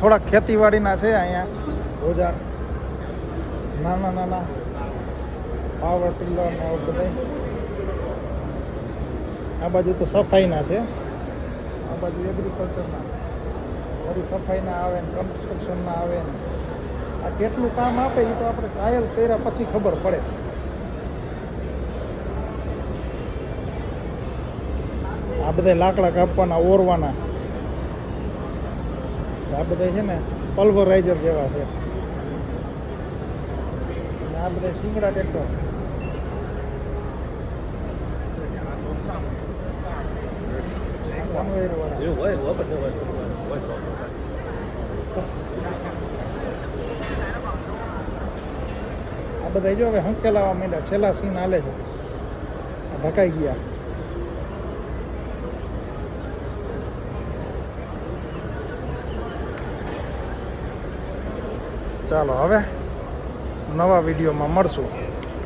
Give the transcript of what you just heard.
થોડાક ખેતીવાડીના છે અહીંયા ઓજાર, નાના નાના પાવર ટીલર ને એવું બધું. આ બાજુ તો સફાઈના છે, આ બાજુ એગ્રીકલ્ચરના, વળી સફાઈના આવે ને કન્સ્ટ્રક્શનના આવે ને. આ કેટલું કામ આપે એ તો આપણે ટ્રાયલ કર્યા પછી ખબર પડે. આ બધા લાકડા કાપવાના, ઓરવાના, આ બધા છે ને પલ્વરાઇઝર જેવા છે. આ બધા સિંગડા ટ્રેક્ટર. આ બધા જો હવે હંકેલાવા માંડ્યા, છેલ્લા સીન હાલે છે, ઢકાઈ ગયા. ચાલો હવે નવા વિડીયોમાં મળશું.